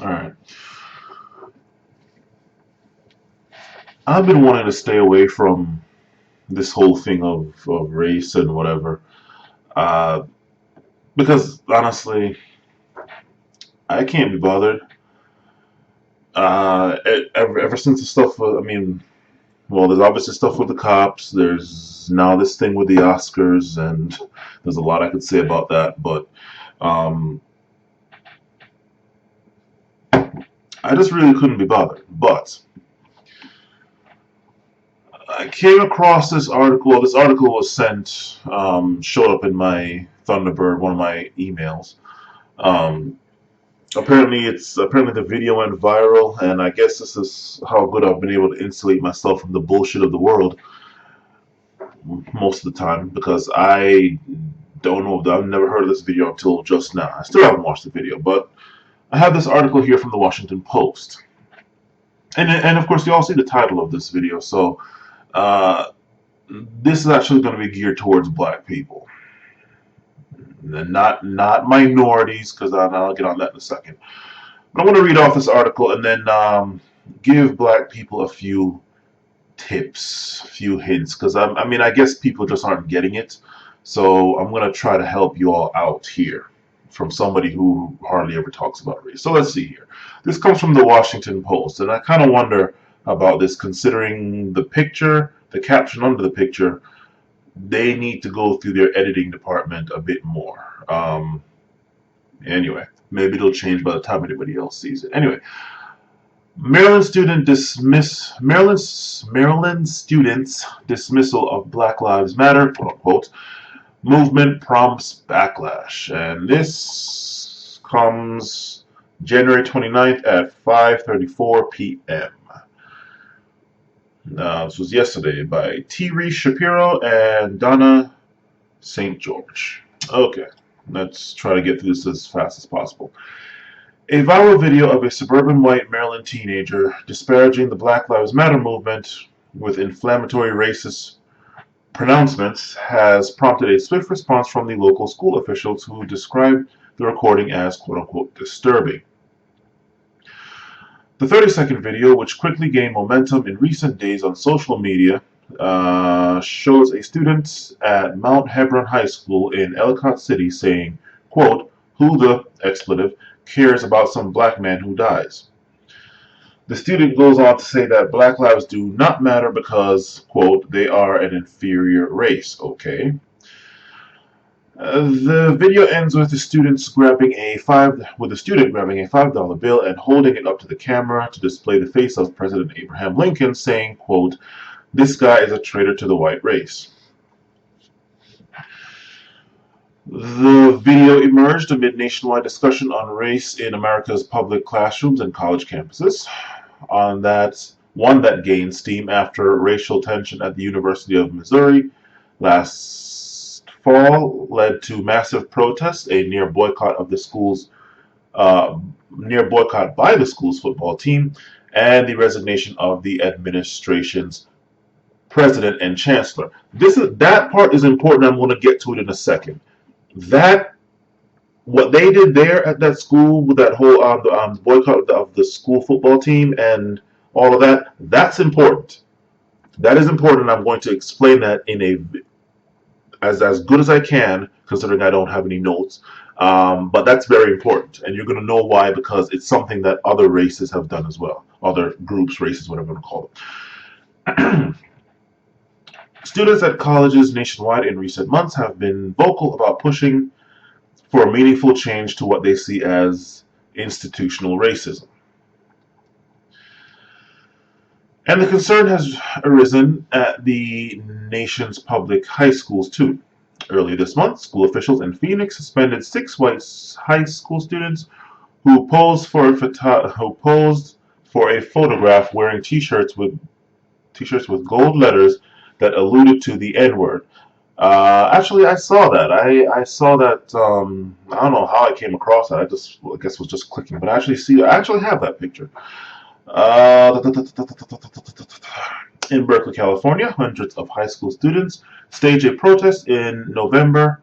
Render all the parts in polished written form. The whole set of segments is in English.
All right. I've been wanting to stay away from this whole thing of race and whatever. Uh, because honestly, I can't be bothered. Ever since the stuff, I mean, well, there's obviously stuff with the cops. There's now this thing with the Oscars, and there's a lot I could say about that. But um, I just really couldn't be bothered. But I came across this article. Well, this article was sent, showed up in my Thunderbird, one of my emails. Um, apparently the video went viral, and I guess this is how good I've been able to insulate myself from the bullshit of the world most of the time because I don't know. I've never heard of this video until just now. I still haven't watched the video, but I have this article here from the Washington Post, and of course you all see the title of this video. So uh, this is actually going to be geared towards black people, and not minorities, because I'll get on that in a second. But I want to read off this article and then give black people a few tips, a few hints, because I mean I guess people just aren't getting it. So I'm going to try to help you all out here from somebody who hardly ever talks about race. So let's see here. This comes from the Washington Post, and I kind of wonder about this considering the picture, the caption under the picture. They need to go through their editing department a bit more. Anyway, maybe it'll change by the time anybody else sees it. Anyway, Maryland students dismissal of Black Lives Matter, quote unquote, movement prompts backlash. And this comes January 29th at 5:34 p.m. This was yesterday by T. Reese Shapiro and Donna St. George. Okay, let's try to get through this as fast as possible. A viral video of a suburban white Maryland teenager disparaging the Black Lives Matter movement with inflammatory racist pronouncements has prompted a swift response from the local school officials who described the recording as quote unquote disturbing. The 30-second video, which quickly gained momentum in recent days on social media, shows a student at Mount Hebron High School in Ellicott City saying, quote, who the expletive cares about some black man who dies. The student goes on to say that black lives do not matter because, quote, they are an inferior race. Okay. The video ends with the student grabbing a $5 bill and holding it up to the camera to display the face of President Abraham Lincoln, saying, quote, this guy is a traitor to the white race. The video emerged amid nationwide discussion on race in America's public classrooms and college campuses. One that gained steam after racial tension at the University of Missouri last fall led to massive protests, a near boycott by the school's football team, and the resignation of the administration's president and chancellor. That part is important. I'm going to get to it in a second. That what they did there at that school with that whole boycott of the school football team and all of that, that's important. That is important. I'm going to explain that in as good as I can, considering I don't have any notes. But that's very important, and you're going to know why, because it's something that other races have done as well, other groups, races, whatever you want to call them. Students at colleges nationwide in recent months have been vocal about pushing for a meaningful change to what they see as institutional racism. And the concern has arisen at the nation's public high schools too. Early this month, school officials in Phoenix suspended 6 white high school students who posed for a photograph wearing t-shirts with gold letters that alluded to the N-word. Actually, I saw that. I saw that. I don't know how I came across that. I guess was just clicking, but I actually have that picture. Uh, in Berkeley, California, hundreds of high school students staged a protest in November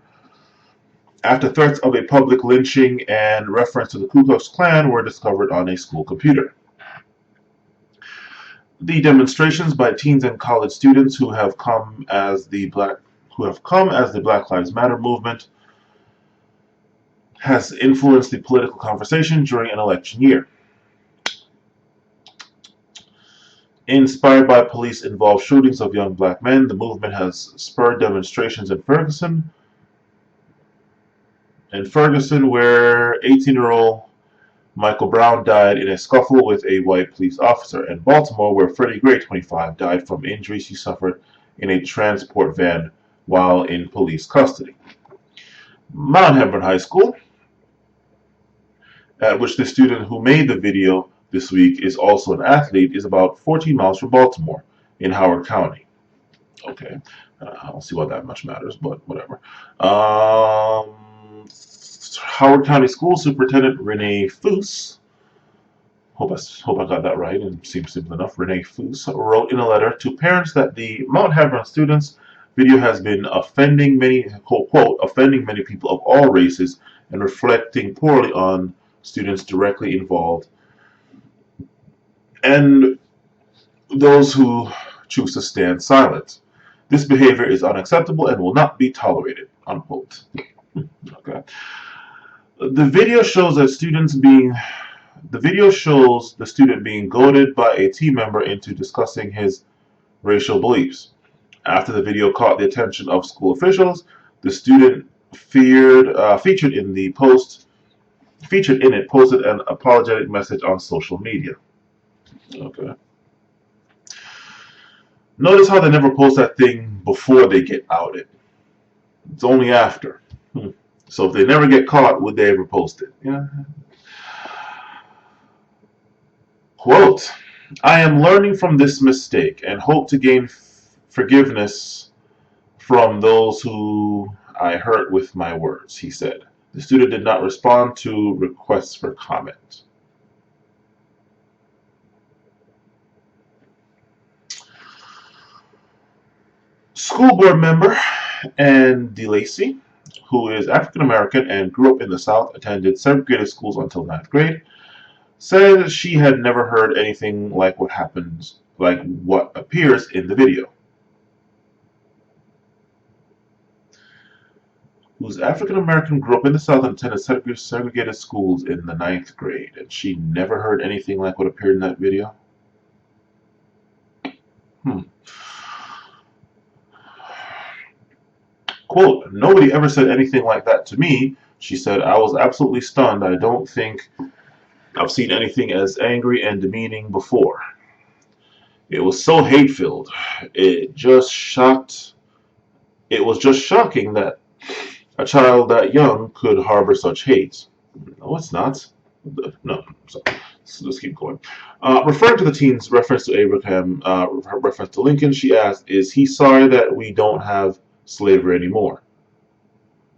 after threats of a public lynching and reference to the Ku Klux Klan were discovered on a school computer. The demonstrations by teens and college students who have come as the Black Lives Matter movement has influenced the political conversation during an election year. Inspired by police-involved shootings of young black men, the movement has spurred demonstrations in Ferguson, where 18-year-old Michael Brown died in a scuffle with a white police officer, and Baltimore, where Freddie Gray, 25, died from injuries he suffered in a transport van while in police custody. Mount Hebron High School, at which the student who made the video this week is also an athlete, is about 14 miles from Baltimore in Howard County. Okay, I don't see why that much matters, but whatever. Howard County School Superintendent Renee Foose, hope I got that right, and it seems simple enough, Renee Foose wrote in a letter to parents that the Mount Hebron students' video has been offending many, quote, offending many people of all races and reflecting poorly on students directly involved and those who choose to stand silent. This behavior is unacceptable and will not be tolerated, unquote. Okay. The video shows the student being goaded by a team member into discussing his racial beliefs. After the video caught the attention of school officials, the student featured in it posted an apologetic message on social media. Okay. Notice how they never post that thing before they get outed. It's only after. So if they never get caught, would they ever post it? Yeah. Quote, I am learning from this mistake and hope to gain forgiveness from those who I hurt with my words, he said. The student did not respond to requests for comment. School board member Ann DeLacy, who is African American and grew up in the South, attended segregated schools until 9th grade, said she had never heard anything like what appears in the video. Who's African American, grew up in the South, and attended segregated schools in the 9th grade, and she never heard anything like what appeared in that video? Quote, nobody ever said anything like that to me, she said. I was absolutely stunned. I don't think I've seen anything as angry and demeaning before. It was so hate-filled. It was just shocking that a child that young could harbor such hate. No, it's not. No, sorry. Let's keep going. Referring to the teen's reference to Abraham, reference to Lincoln, she asked, is he sorry that we don't have slavery anymore?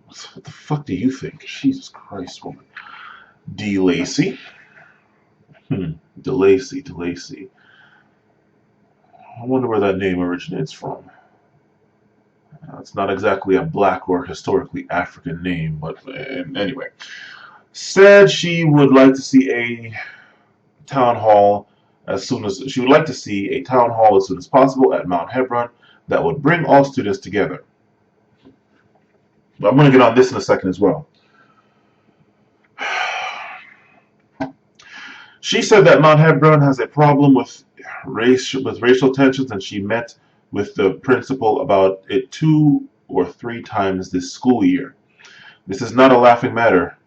What the fuck do you think? Jesus Christ, woman. DeLacy. DeLacy. I wonder where that name originates from. It's not exactly a black or historically African name, but anyway. Said she would like to see a town hall as soon as possible at Mount Hebron that would bring all students together. But I'm going to get on this in a second as well. She said that Mount Hebron has a problem with racial tensions, and she met with the principal about it 2 or 3 times this school year. This is not a laughing matter,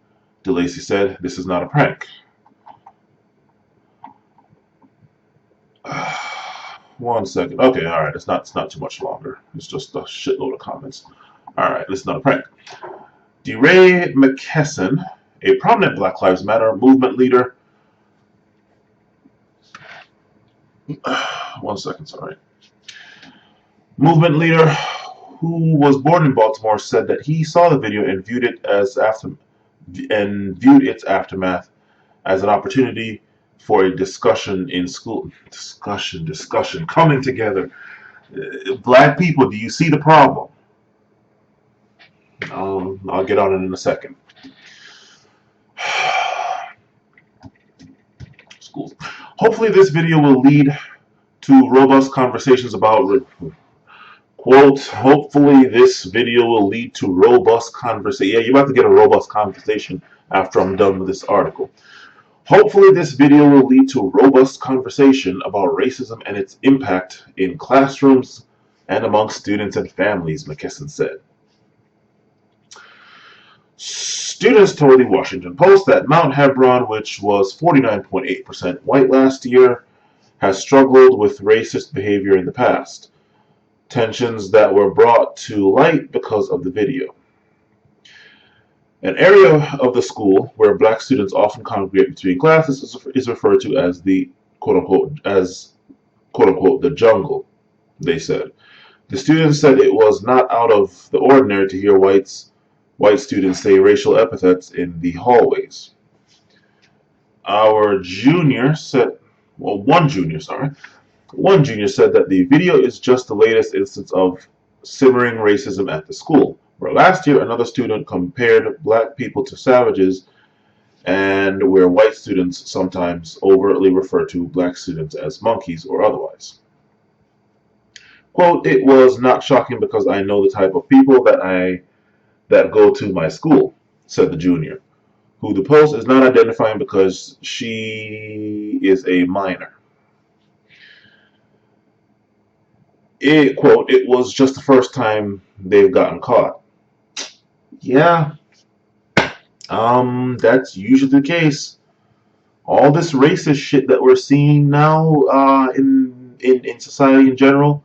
DeLacy said. This is not a prank. One second. Okay, all right. It's not too much longer. It's just a shitload of comments. All right, this is not a prank. DeRay McKesson, a prominent Black Lives Matter movement leader. One second, sorry. Movement leader who was born in Baltimore said that he saw the video and viewed its aftermath as an opportunity for a discussion in school. Discussion, coming together. Black people, do you see the problem? I'll get on it in a second. Schools. Hopefully this video will lead to robust conversations about quote, hopefully this video will lead to robust conversation. Yeah, you're about to get a robust conversation after I'm done with this article. Hopefully this video will lead to a robust conversation about racism and its impact in classrooms and among students and families, McKesson said. Students told the Washington Post that Mount Hebron, which was 49.8% white last year, has struggled with racist behavior in the past, tensions that were brought to light because of the video. An area of the school where black students often congregate between classes is referred to as the quote unquote the jungle, they said. The students said it was not out of the ordinary to hear white students say racial epithets in the hallways. One junior said that the video is just the latest instance of simmering racism at the school, where last year another student compared black people to savages and where white students sometimes overtly refer to black students as monkeys or otherwise. Quote, it was not shocking because I know the type of people that go to my school, said the junior, who the Post is not identifying because she is a minor. Quote, it was just the first time they've gotten caught. Yeah, that's usually the case. All this racist shit that we're seeing now in society in general,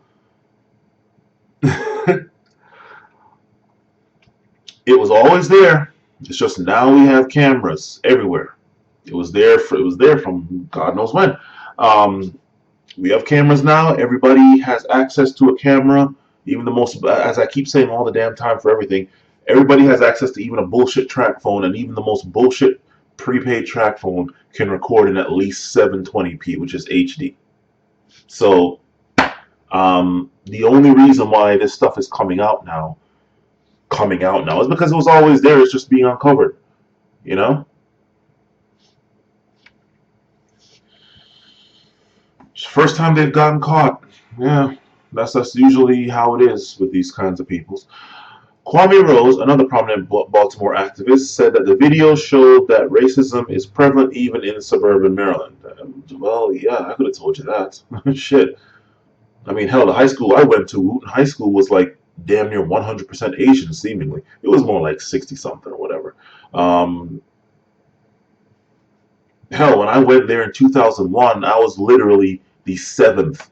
it was always there. It's just now we have cameras everywhere. It was there from God knows when. We have cameras now. Everybody has access to a camera. Even the most, as I keep saying all the damn time for everything, everybody has access to even a bullshit track phone, and even the most bullshit prepaid track phone can record in at least 720p, which is HD. So, the only reason why this stuff is coming out now is because it was always there. It's just being uncovered. You know. First time they've gotten caught. Yeah, that's usually how it is with these kinds of peoples. Kwame Rose, another prominent Baltimore activist, said that the video showed that racism is prevalent even in suburban Maryland. Well, yeah, I could have told you that. Shit. I mean, hell, the high school I went to, Wooten High School, was like damn near 100% Asian, seemingly. It was more like 60 something or whatever. Hell, when I went there in 2001, I was literally the seventh,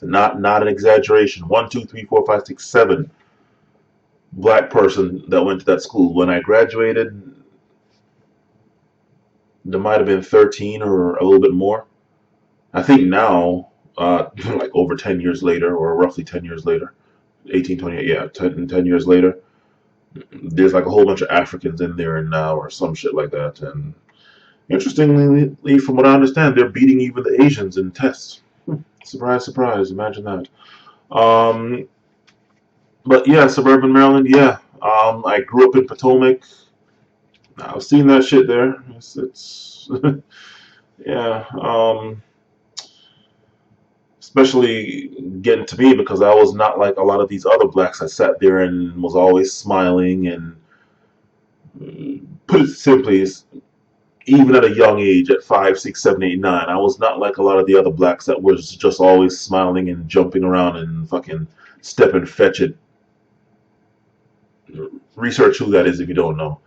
not an exaggeration, 1, 2, 3, 4, 5, 6, 7 black person that went to that school. When I graduated, there might have been 13 or a little bit more. I think now, like over 10 years later, or roughly 10 years later, 18, 28, yeah, 10 years later, there's like a whole bunch of Africans in there now or some shit like that. And interestingly, from what I understand, they're beating even the Asians in tests. Surprise, surprise. Imagine that. But yeah, suburban Maryland, yeah. I grew up in Potomac. I've seen that shit there. It's yeah. Especially getting to me because I was not like a lot of these other blacks that sat there and was always smiling and put it simply, even at a young age, at 5, 6, 7, 8, 9, I was not like a lot of the other blacks that was just always smiling and jumping around and fucking step and fetch it. Research who that is if you don't know.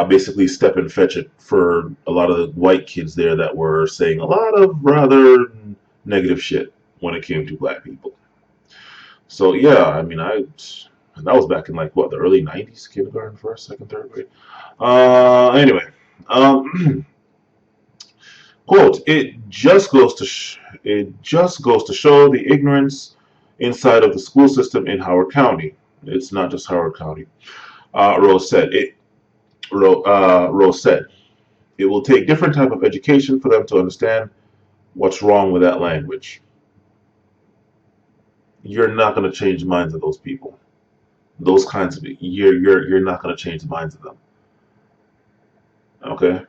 Basically, step and fetch it for a lot of the white kids there that were saying a lot of rather negative shit when it came to black people. So yeah, I mean, that was back in like what, the early '90s, kindergarten, first, second, third grade. Anyway, quote: it just goes to show the ignorance inside of the school system in Howard County. It's not just Howard County. Rose said Rose said it will take different type of education for them to understand what's wrong with that language. You're not going to change the minds of those people. Those kinds of you're not going to change the minds of them. Okay,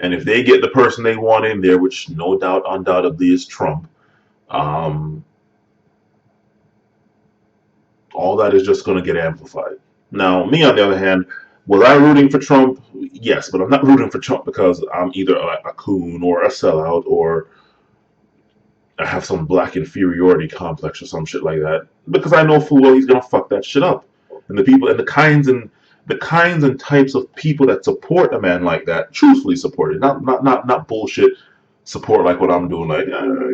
and if they get the person they want in there, which no doubt, undoubtedly, is Trump, um, all that is just going to get amplified. Now, me on the other hand, was I rooting for Trump? Yes, but I'm not rooting for Trump because I'm either a coon or a sellout or I have some black inferiority complex or some shit like that. Because I know full well he's gonna fuck that shit up. And the people and the kinds and types of people that support a man like that, truthfully support it, not bullshit support like what I'm doing. Like,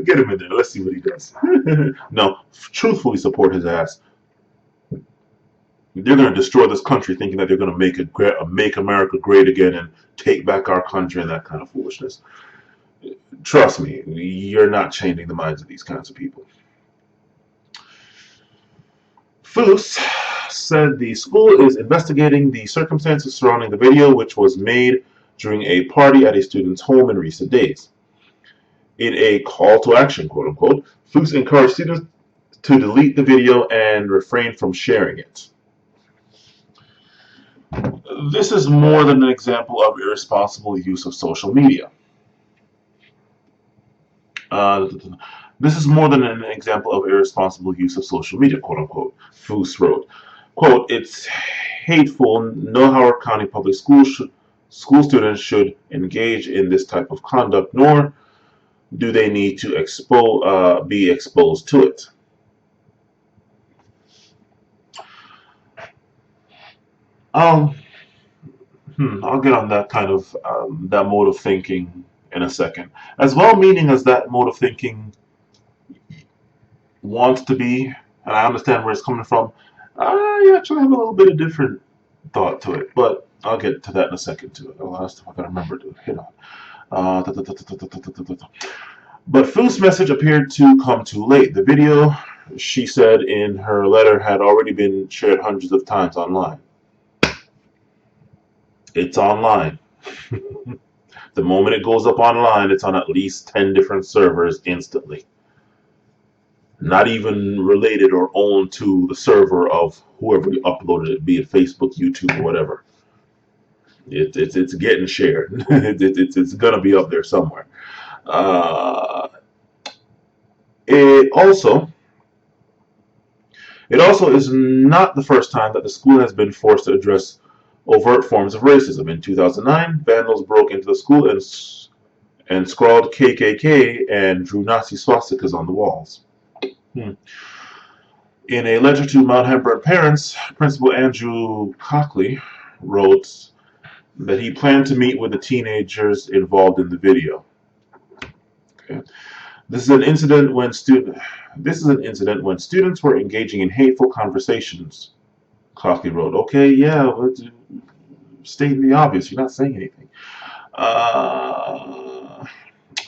get him in there, let's see what he does. No, truthfully support his ass. They're going to destroy this country, thinking that they're going to make America great again and take back our country and that kind of foolishness. Trust me, you're not changing the minds of these kinds of people. Foose said the school is investigating the circumstances surrounding the video, which was made during a party at a student's home in recent days. In a call to action, quote unquote, Foose encouraged students to delete the video and refrain from sharing it. This is more than an example of irresponsible use of social media. Uh, this is more than an example of irresponsible use of social media, quote unquote, Foose wrote. Quote, it's hateful. No Howard County public school students should engage in this type of conduct, nor do they need to be exposed to it. Um, I'll get on that kind of that mode of thinking in a second. As well-meaning as that mode of thinking wants to be, and I understand where it's coming from, I actually have a little bit of different thought to it, but I'll get to that in a second too. The last time I gotta remember to hit on. But Fu's message appeared to come too late. The video, she said in her letter, had already been shared hundreds of times online. It's online. The moment it goes up online, it's on at least 10 different servers instantly. Not even related or owned to the server of whoever uploaded it, be it Facebook, YouTube, or whatever. It's getting shared. It's gonna be up there somewhere. Uh, it also It also is not the first time that the school has been forced to address overt forms of racism. In 2009, vandals broke into the school and scrawled KKK and drew Nazi swastikas on the walls. In a letter to Mount Hebron parents, Principal Andrew Cockley wrote that he planned to meet with the teenagers involved in the video. Okay. This is an incident when students were engaging in hateful conversations. Cockley wrote, "Okay, yeah, stating the obvious. You're not saying anything." Uh,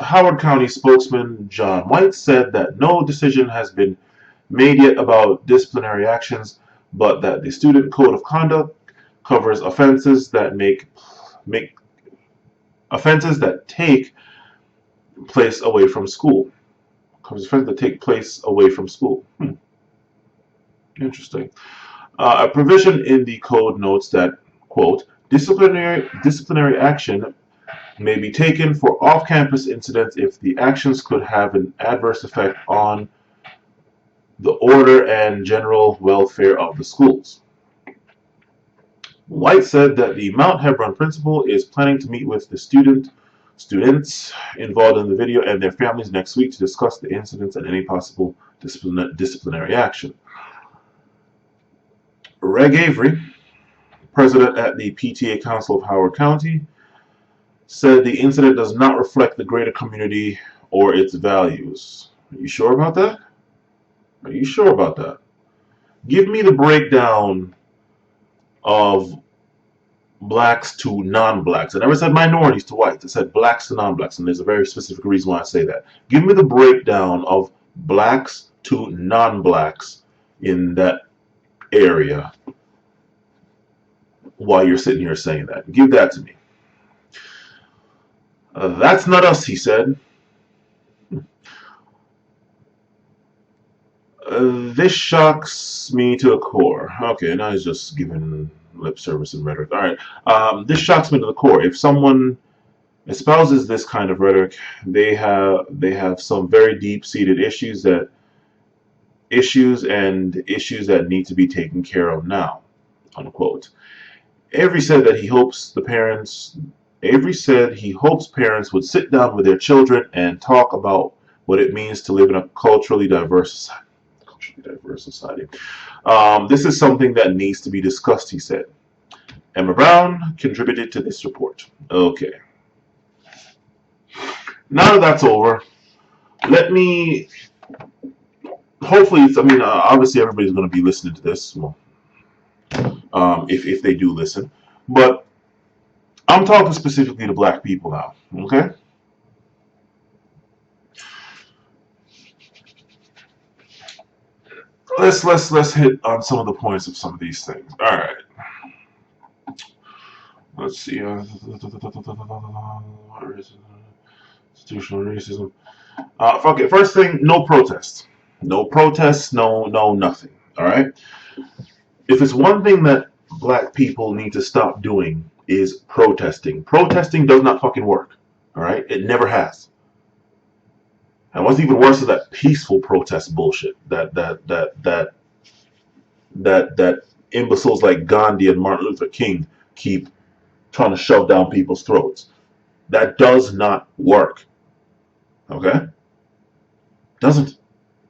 Howard County spokesman John White said that no decision has been made yet about disciplinary actions, but that the student code of conduct covers make offenses that take place away from school. Covers offenses that take place away from school. Interesting. A provision in the code notes that, quote, disciplinary action may be taken for off-campus incidents if the actions could have an adverse effect on the order and general welfare of the schools. White said that the Mount Hebron principal is planning to meet with the students involved in the video and their families next week to discuss the incidents and any possible disciplinary action. Reg Avery, president at the PTA Council of Howard County, said the incident does not reflect the greater community or its values. Are you sure about that? Are you sure about that? Give me the breakdown of blacks to non-blacks. I never said minorities to whites. I said blacks to non-blacks, and there's a very specific reason why I say that. Give me the breakdown of blacks to non-blacks in that area while you're sitting here saying that. Give that to me. That's not us, he said. This shocks me to the core. Okay, now he's just giving lip service and rhetoric. All right. This shocks me to the core. If someone espouses this kind of rhetoric, they have some very deep-seated issues that need to be taken care of now. Unquote. Avery said that he hopes the parents. Avery said he hopes parents would sit down with their children and talk about what it means to live in a culturally diverse society. This is something that needs to be discussed, he said. Emma Brown contributed to this report. Okay. Now that that's over, let me. Hopefully, obviously, everybody's going to be listening to this. Well, if they do listen, but I'm talking specifically to black people now. Okay. Let's hit on some of the points of some of these things. All right. Let's see. Institutional racism. Fuck it. First thing, no protests. No protests. No nothing. All right. If it's one thing that black people need to stop doing is protesting. Protesting does not fucking work. All right. It never has. And what's even worse is that peaceful protest bullshit. That imbeciles like Gandhi and Martin Luther King keep trying to shove down people's throats. That does not work. Okay? Doesn't.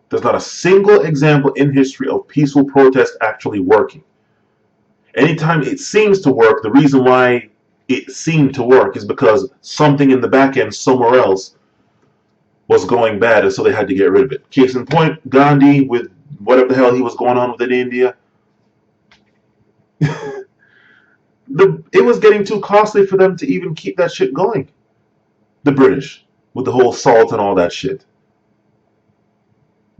There's not a single example in history of peaceful protest actually working. Anytime it seems to work, the reason why it seemed to work is because something in the back end somewhere else was going bad, and so they had to get rid of it. Case in point, Gandhi with whatever the hell he was going on with in India. It was getting too costly for them to even keep that shit going. The British, with the whole salt and all that shit.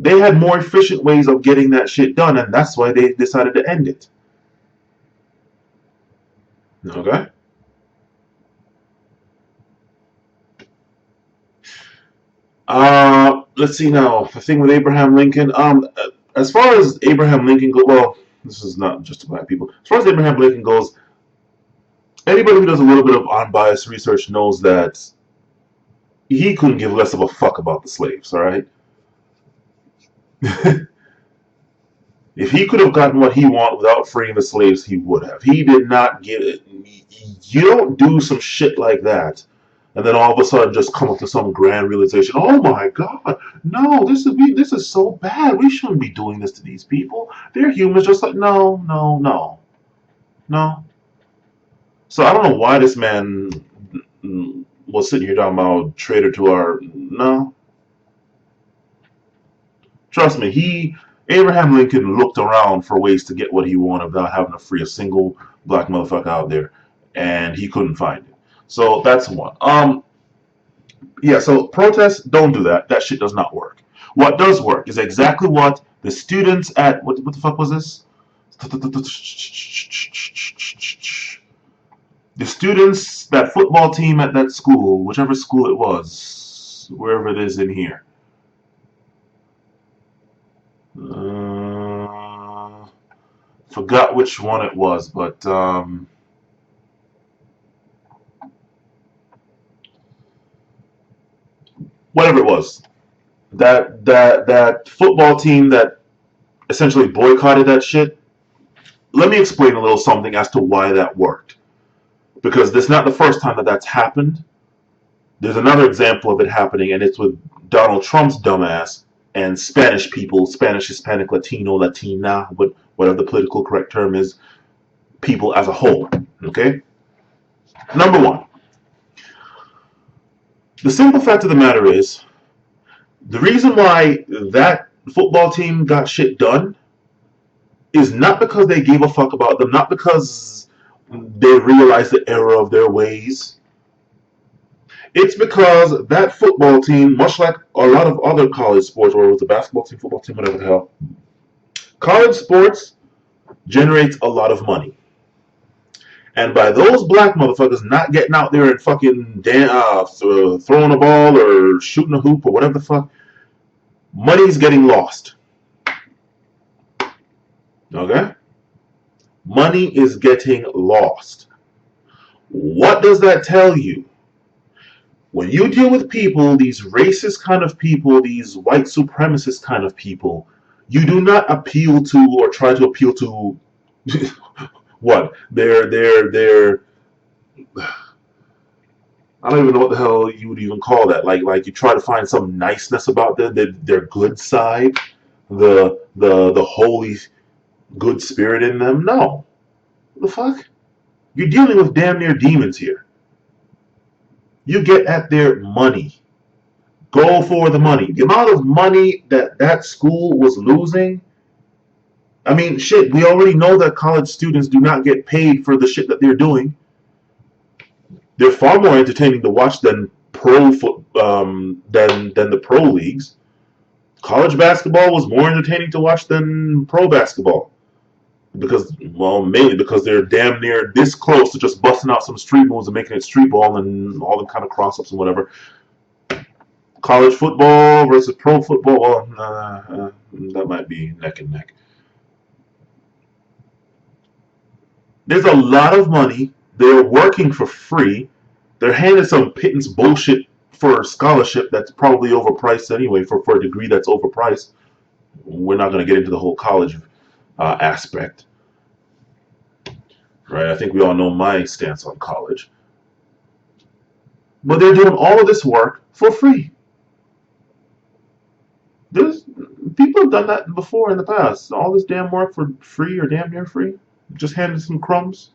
They had more efficient ways of getting that shit done, and that's why they decided to end it. Okay? Let's see now. The thing with Abraham Lincoln. As far as Abraham Lincoln goes, well, this is not just to black people. As far as Abraham Lincoln goes, anybody who does a little bit of unbiased research knows that he couldn't give less of a fuck about the slaves, all right? If he could have gotten what he wanted without freeing the slaves, he would have. He did not get it. You don't do some shit like that and then all of a sudden just come up to some grand realization. Oh my God, no, this is so bad. We shouldn't be doing this to these people. They're humans, just like no. So I don't know why this man was sitting here talking about traitor to our no. Trust me, Abraham Lincoln looked around for ways to get what he wanted without having to free a single black motherfucker out there, and he couldn't find it. So that's one. Yeah, so protests, don't do that. That shit does not work. What does work is exactly what the students at what the fuck was this? The students, that football team at that school, whichever school it was, wherever it is in here. Forgot which one it was, but whatever it was, that football team that essentially boycotted that shit. Let me explain a little something as to why that worked, because this is not the first time that that's happened. There's another example of it happening, and it's with Donald Trump's dumbass and Spanish people, Spanish, Hispanic, Latino, Latina, whatever the political correct term is, people as a whole. Okay? Number one, the simple fact of the matter is, the reason why that football team got shit done is not because they gave a fuck about them, not because they realized the error of their ways. It's because that football team, much like a lot of other college sports, whether it was a basketball team, football team, whatever the hell, college sports generates a lot of money. And by those black motherfuckers not getting out there and fucking throwing a ball or shooting a hoop or whatever the fuck, money's getting lost. Okay? Money is getting lost. What does that tell you? When you deal with people, these racist kind of people, these white supremacist kind of people, you do not appeal to or try to appeal to what? Their I don't even know what the hell you would even call that. Like you try to find some niceness about them, their good side, the holy good spirit in them. No. What the fuck? You're dealing with damn near demons here. You get at their money. Go for the money. The amount of money that that school was losing. I mean, shit. We already know that college students do not get paid for the shit that they're doing. They're far more entertaining to watch than than the pro leagues. College basketball was more entertaining to watch than pro basketball because, well, mainly because they're damn near this close to just busting out some street moves and making it street ball and all them kind of cross ups and whatever. College football versus pro football, well, that might be neck and neck. There's a lot of money. They're working for free. They're handing some pittance bullshit for a scholarship that's probably overpriced anyway for a degree that's overpriced. We're not going to get into the whole college aspect, right? I think we all know my stance on college. But they're doing all of this work for free. There's people have done that before in the past. All this damn work for free or damn near free. Just handed some crumbs.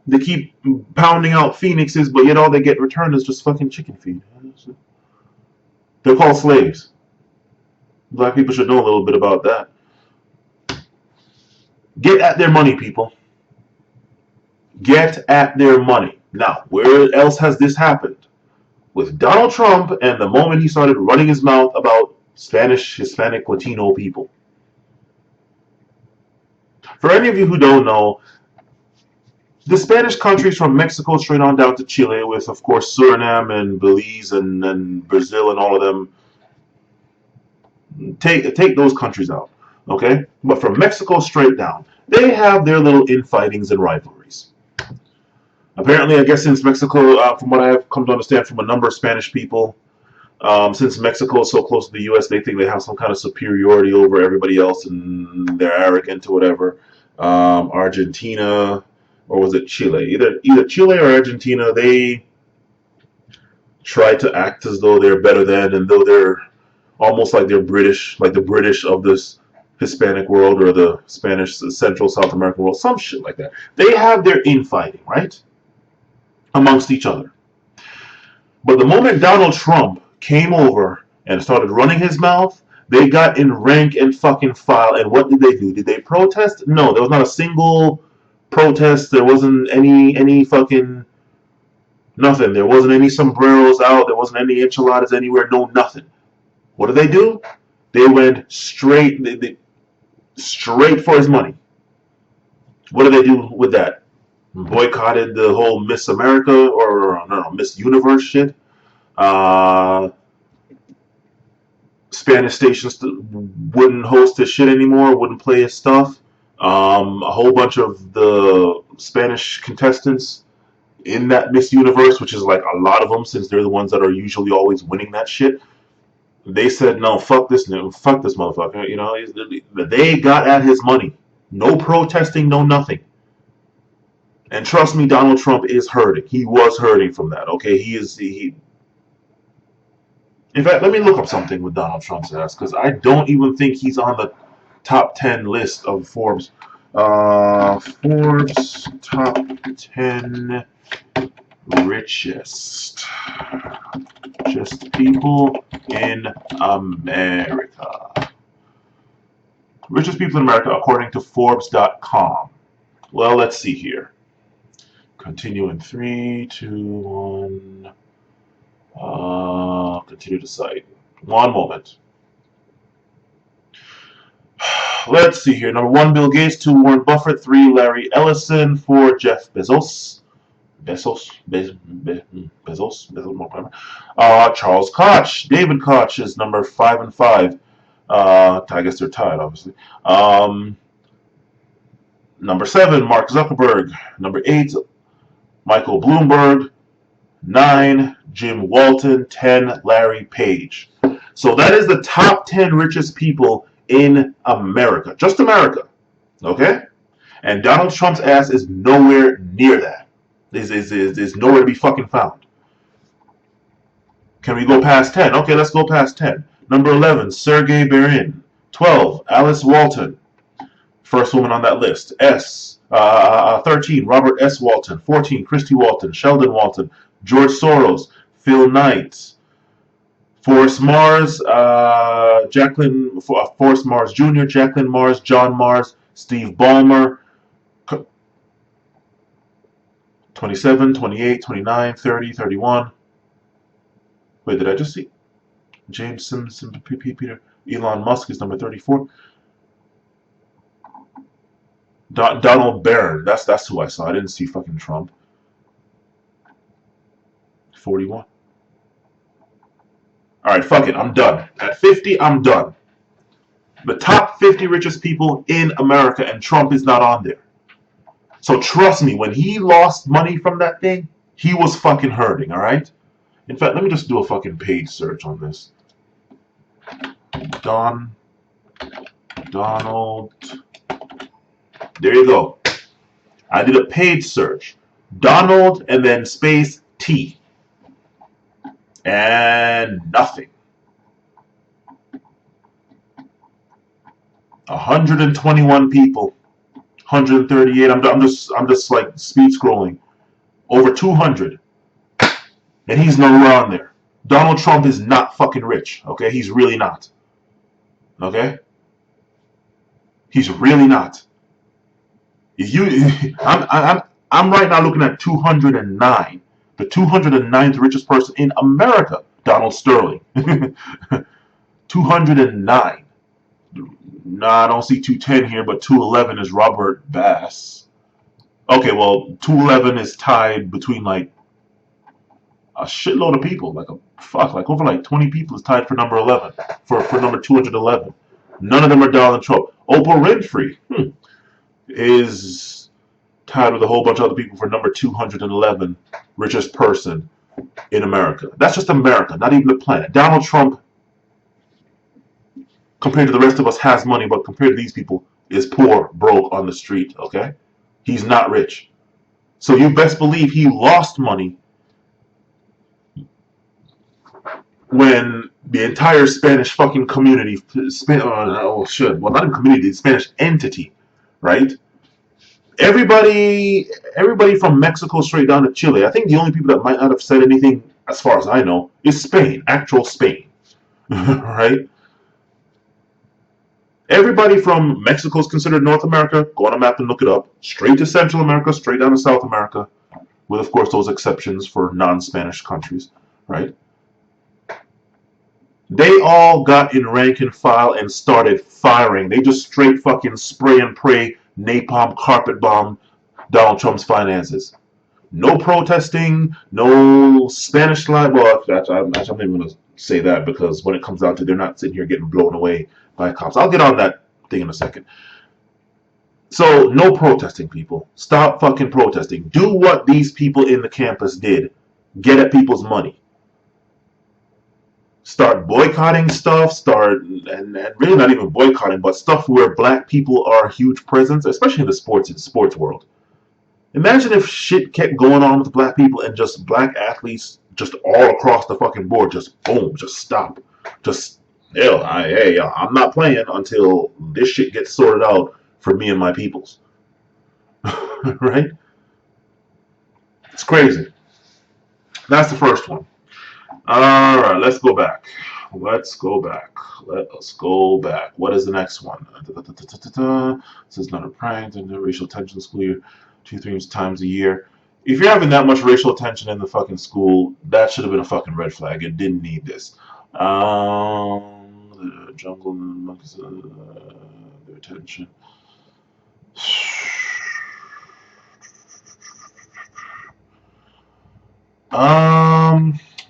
They keep pounding out phoenixes, but yet all they get returned is just fucking chicken feed. They're called slaves. Black people should know a little bit about that. Get at their money, people. Get at their money. Now, where else has this happened? With Donald Trump and the moment he started running his mouth about Spanish, Hispanic, Latino people. For any of you who don't know, the Spanish countries from Mexico straight on down to Chile, with of course Suriname and Belize and Brazil and all of them, take those countries out, okay? But from Mexico straight down, they have their little infightings and rivalries. Apparently, I guess since Mexico, from what I have come to understand from a number of Spanish people, since Mexico is so close to the U.S., they think they have some kind of superiority over everybody else, and they're arrogant or whatever. Argentina, or was it Chile? Either Chile or Argentina, they try to act as though they're better than, and though they're almost like they're British, like the British of this Hispanic world or the Spanish Central South American world, some shit like that. They have their infighting, right, amongst each other. But the moment Donald Trump came over and started running his mouth, they got in rank and fucking file. And what did they do? Did they protest? No, there was not a single protest. There wasn't any fucking nothing. There wasn't any sombreros out. There wasn't any enchiladas anywhere. No, nothing. What did they do? They went straight. Straight for his money. What did they do with that? Boycotted the whole Miss America or no Miss Universe shit. Uh, Spanish stations wouldn't host his shit anymore, wouldn't play his stuff. A whole bunch of the Spanish contestants in that Miss Universe, which is like a lot of them, since they're the ones that are usually always winning that shit. They said, "No, fuck this, fuck this motherfucker." You know, they got at his money. No protesting, no nothing. And trust me, Donald Trump is hurting. He was hurting from that. Okay, he is. In fact, let me look up something with Donald Trump's ass because I don't even think he's on the top 10 list of Forbes. Forbes top 10 richest people in America. Richest people in America according to Forbes.com. Well, let's see here. Continue in 3, 2, 1. Continue to cite. One moment. Let's see here. Number 1, Bill Gates. 2, Warren Buffett. 3, Larry Ellison. 4, Jeff Bezos. Bezos, whatever. Charles Koch. David Koch is number 5 and 5. I guess they're tied, obviously. Number 7, Mark Zuckerberg. Number 8, Michael Bloomberg. 9, Jim Walton. 10, Larry Page. So that is the top 10 richest people in America. Just America. Okay? And Donald Trump's ass is nowhere near that. Is nowhere to be fucking found. Can we go past 10? Okay, let's go past 10. Number 11, Sergey Brin. 12, Alice Walton. First woman on that list. 13, Robert S. Walton. 14, Christy Walton. Sheldon Walton. George Soros. Phil Knight. Forrest Mars. Forrest Mars Jr., Jacqueline Mars, John Mars, Steve Ballmer. 27, 28, 29, 30, 31. Wait, did I just see? James Simpson, Peter. Elon Musk is number 34. Donald Barron. That's who I saw. I didn't see fucking Trump. 41. Alright, fuck it. I'm done. At 50, I'm done. The top 50 richest people in America, and Trump is not on there. So trust me, when he lost money from that thing, he was fucking hurting, alright? In fact, let me just do a fucking page search on this. Donald. There you go. I did a page search. Donald and then space T. And nothing. 121 people. 138. I'm just like speed scrolling. Over 200. And he's nowhere on there. Donald Trump is not fucking rich. Okay? He's really not. Okay? He's really not. I'm right now looking at 209. The 209th richest person in America, Donald Sterling. 209. Nah, I don't see 210 here, but 211 is Robert Bass. Okay, well, 211 is tied between like a shitload of people. Like over like 20 people is tied for number 11, for number 211. None of them are Donald Trump. Oprah Winfrey is tied with a whole bunch of other people for number 211 richest person in America. That's just America, not even the planet. Donald Trump, compared to the rest of us, has money, but compared to these people, is poor, broke, on the street, okay? He's not rich. So you best believe he lost money when the entire Spanish fucking community, well, not even community, the Spanish entity, right? Everybody from Mexico straight down to Chile. I think the only people that might not have said anything, as far as I know, is Spain, actual Spain, right? Everybody from Mexico is considered North America. Go on a map and look it up. Straight to Central America, straight down to South America, with of course those exceptions for non-Spanish countries, right? They all got in rank and file and started firing. They just straight fucking spray and pray, napalm, carpet bomb Donald Trump's finances. No protesting, no Spanish line. Well, I'm not even going to say that, because when it comes down to it, they're not sitting here getting blown away by cops. I'll get on that thing in a second. So, no protesting, people. Stop fucking protesting. Do what these people in the campus did. Get at people's money. Start boycotting stuff, and really not even boycotting, but stuff where black people are a huge presence, especially in the sports world. Imagine if shit kept going on with black people and just black athletes just all across the fucking board, just boom, just stop. Just, I'm not playing until this shit gets sorted out for me and my peoples. Right? It's crazy. That's the first one. Alright, let's go back. Let us go back. What is the next one? This is not a prank. Racial tension school year. 2-3 times a year. If you're having that much racial tension in the fucking school, that should have been a fucking red flag. It didn't need this. The jungle monkeys, their attention.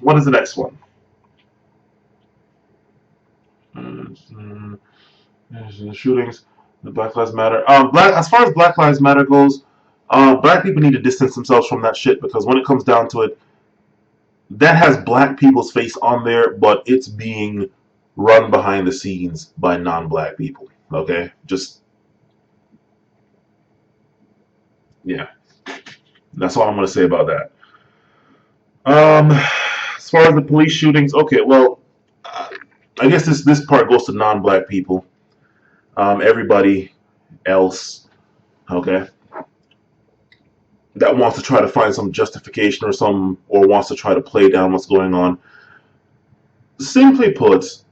What is the next one? The shootings, the Black Lives Matter. As far as Black Lives Matter goes, black people need to distance themselves from that shit because when it comes down to it, that has black people's face on there, but it's being run behind the scenes by non-black people. Okay, just yeah, that's all I'm gonna say about that. As far as the police shootings, okay, well, uh, I guess this part goes to non-black people. Everybody else, okay, that wants to try to find some justification or wants to try to play down what's going on. Simply put,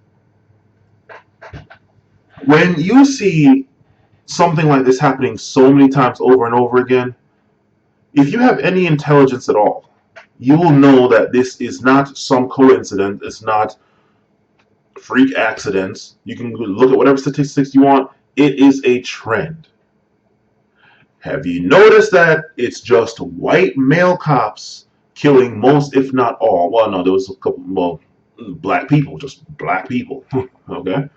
when you see something like this happening so many times over and over again, if you have any intelligence at all, you will know that this is not some coincidence. It's not freak accidents. You can look at whatever statistics you want. It is a trend. Have you noticed that it's just white male cops killing most, if not all? Well, no, there was a couple, well, black people, just black people. Okay?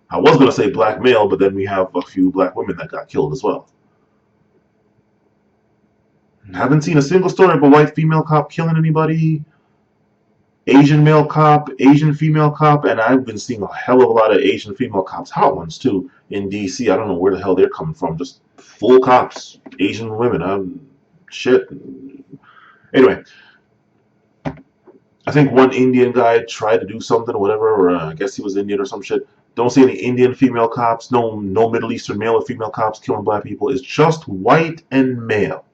I was going to say black male, but then we have a few black women that got killed as well. Haven't seen a single story of a white female cop killing anybody. Asian male cop, Asian female cop, and I've been seeing a hell of a lot of Asian female cops, hot ones too, in DC. I don't know where the hell they're coming from. Just full cops, Asian women. Shit. Anyway, I think one Indian guy tried to do something or whatever, or I guess he was Indian or some shit. Don't see any Indian female cops, no Middle Eastern male or female cops killing black people. It's just white and male.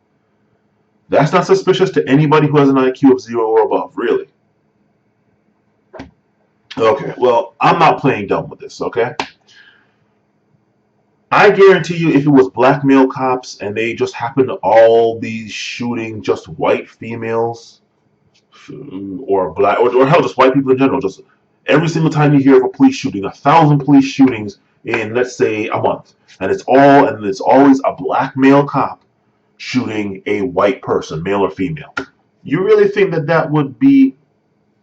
That's not suspicious to anybody who has an IQ of 0 or above, really. Okay, well, I'm not playing dumb with this, okay? I guarantee you if it was black male cops and they just happened to all be shooting just white females or black or hell just white people in general, just every single time you hear of a police shooting, 1,000 police shootings in let's say a month, and it's always a black male cop shooting a white person, male or female. You really think that would be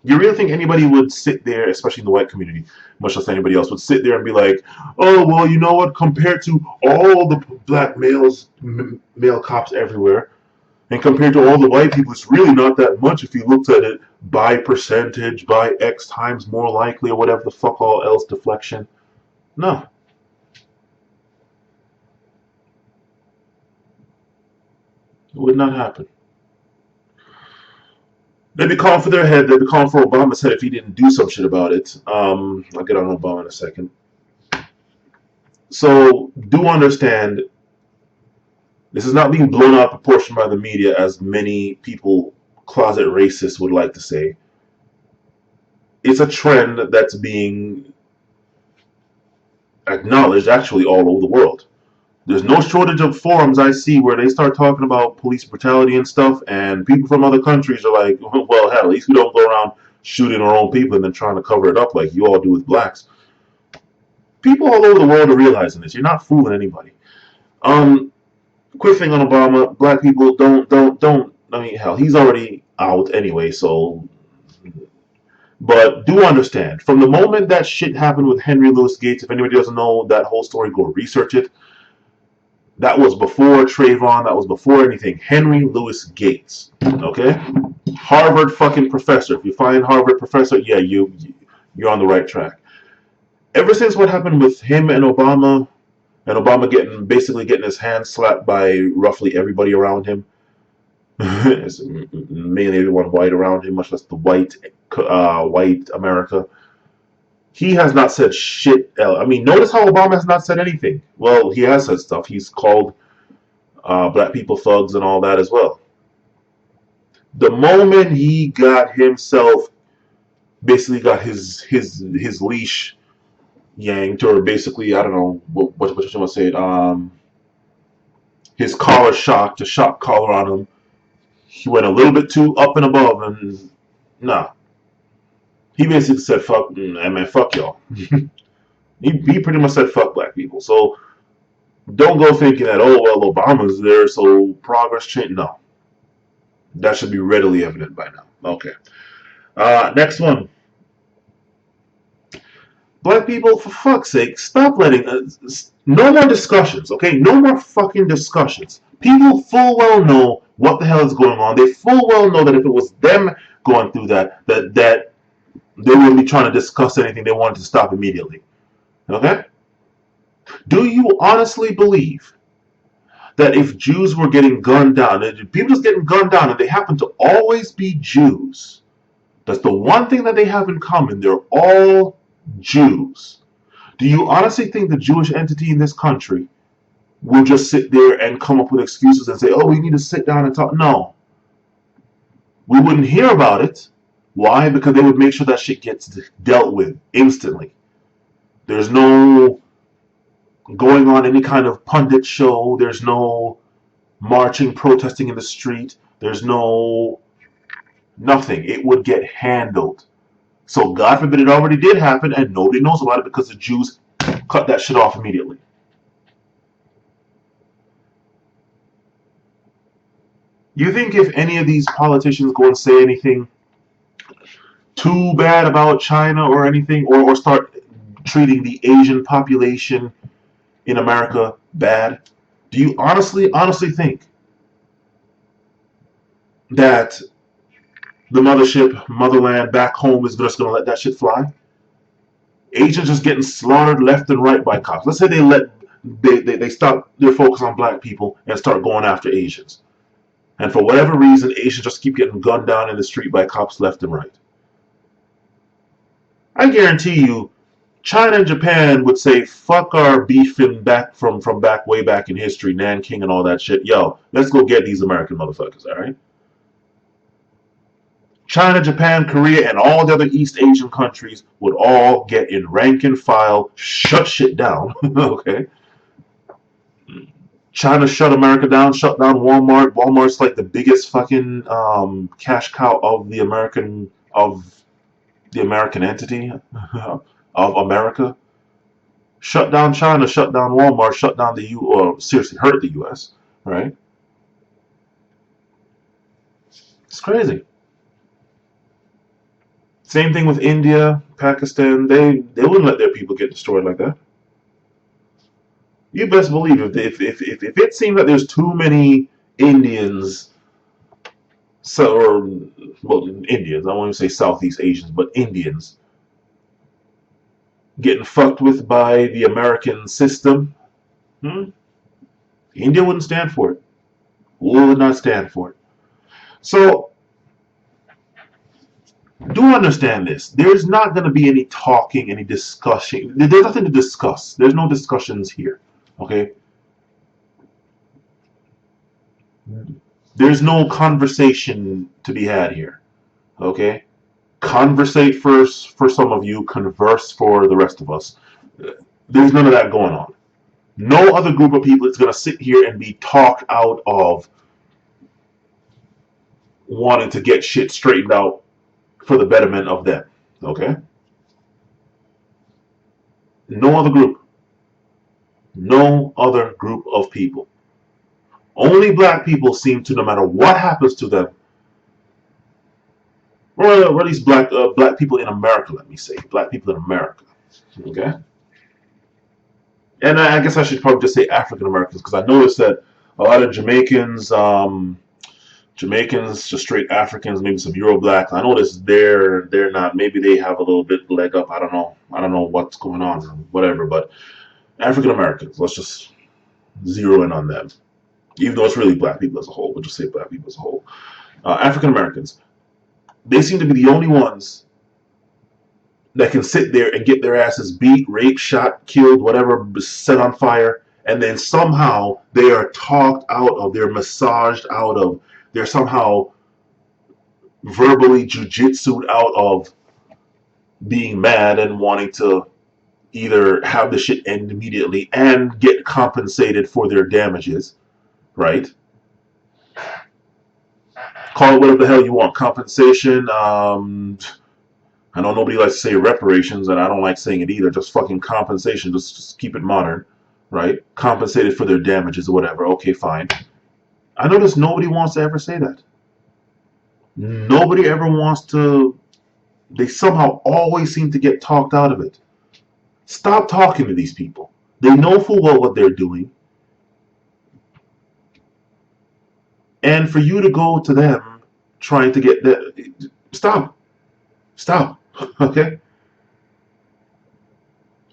you really think anybody would sit there, especially in the white community, much less anybody else, would sit there and be like, oh, well, you know what, compared to all the black male cops everywhere, and compared to all the white people, it's really not that much if you looked at it by percentage, by X times more likely, or whatever the fuck all else deflection. No. It would not happen. They'd be calling for their head. They'd be calling for Obama's head if he didn't do some shit about it. I'll get on Obama in a second. So do understand this is not being blown out of proportion by the media as many people, closet racists, would like to say. It's a trend that's being acknowledged actually all over the world. There's no shortage of forums I see where they start talking about police brutality and stuff, and people from other countries are like, well, hell, at least we don't go around shooting our own people and then trying to cover it up like you all do with blacks. People all over the world are realizing this. You're not fooling anybody. Quick thing on Obama, black people don't. I mean, hell, he's already out anyway. So, but do understand, from the moment that shit happened with Henry Louis Gates, if anybody doesn't know that whole story, go research it. That was before Trayvon. That was before anything. Henry Louis Gates. Okay, Harvard fucking professor. If you find Harvard professor, yeah, you're on the right track. Ever since what happened with him and Obama basically getting his hand slapped by roughly everybody around him, mainly everyone white around him, much less the white America. He has not said shit. I mean, notice how Obama has not said anything. Well, he has said stuff. He's called black people thugs and all that as well. The moment he got himself, basically got his leash yanked, or basically, I don't know what you want to say it, his collar shocked, a shock collar on him. He went a little bit too up and above, and nah. He basically said, fuck, I mean, fuck y'all. he pretty much said, fuck black people. So don't go thinking that, oh, well, Obama's there, so progress change. No. That should be readily evident by now. Okay. Next one. Black people, for fuck's sake, stop letting no more discussions, okay? No more fucking discussions. People full well know what the hell is going on. They full well know that if it was them going through that they wouldn't be trying to discuss anything. They wanted to stop immediately. Okay? Do you honestly believe that if Jews were getting gunned down, people just getting gunned down, and they happen to always be Jews, that's the one thing that they have in common. They're all Jews. Do you honestly think the Jewish entity in this country will just sit there and come up with excuses and say, oh, we need to sit down and talk? No. We wouldn't hear about it. Why? Because they would make sure that shit gets dealt with instantly. There's no going on any kind of pundit show. There's no marching, protesting in the street. There's no nothing. It would get handled. So God forbid it already did happen and nobody knows about it because the Jews cut that shit off immediately. You think if any of these politicians go and say anything too bad about China or anything, or start treating the Asian population in America bad, do you honestly think that the mothership, motherland back home is just going to let that shit fly? Asians just getting slaughtered left and right by cops. Let's say they stop their focus on black people and start going after Asians. And for whatever reason, Asians just keep getting gunned down in the street by cops left and right. I guarantee you, China and Japan would say, fuck our beefing back from back way back in history, Nanking and all that shit. Yo, let's go get these American motherfuckers, alright? China, Japan, Korea, and all the other East Asian countries would all get in rank and file, shut shit down, okay? China shut America down, shut down Walmart. Walmart's like the biggest fucking cash cow of the American entity of America. Shut down China, shut down Walmart, shut down the seriously hurt the U.S. Right? It's crazy. Same thing with India, Pakistan. They wouldn't let their people get destroyed like that. You best believe if it seems that there's too many Indians, Indians, I won't even say Southeast Asians, but Indians getting fucked with by the American system, India wouldn't stand for it. Would not stand for it. So do understand this. There's not going to be any talking, any discussion. There's nothing to discuss. There's no discussions here. Okay? There's no conversation to be had here. Okay? Conversate first for some of you, converse for the rest of us. There's none of that going on. No other group of people is going to sit here and be talked out of wanting to get shit straightened out for the betterment of them. Okay? No other group. No other group of people. Only black people seem to, no matter what happens to them, or at least black people in America, let me say. Black people in America. Okay? And I guess I should probably just say African Americans, because I noticed that a lot of Jamaicans, just straight Africans, maybe some Euro blacks. I noticed they're not. Maybe they have a little bit leg up. I don't know. I don't know what's going on, or whatever. But African Americans, let's just zero in on them. Even though it's really black people as a whole, we'll just say black people as a whole. African Americans, they seem to be the only ones that can sit there and get their asses beat, raped, shot, killed, whatever, set on fire, and then somehow they are talked out of, they're massaged out of, they're somehow verbally jujitsued out of being mad and wanting to either have the shit end immediately and get compensated for their damages, right? Call it whatever the hell you want. Compensation, I know nobody likes to say reparations, and I don't like saying it either. Just fucking compensation. Just keep it modern, right? Compensated for their damages or whatever. Okay, fine. I notice nobody wants to ever say that. Nobody ever wants to. They somehow always seem to get talked out of it. Stop talking to these people. They know full well what they're doing. And for you to go to them trying to get that, stop. Stop. Okay?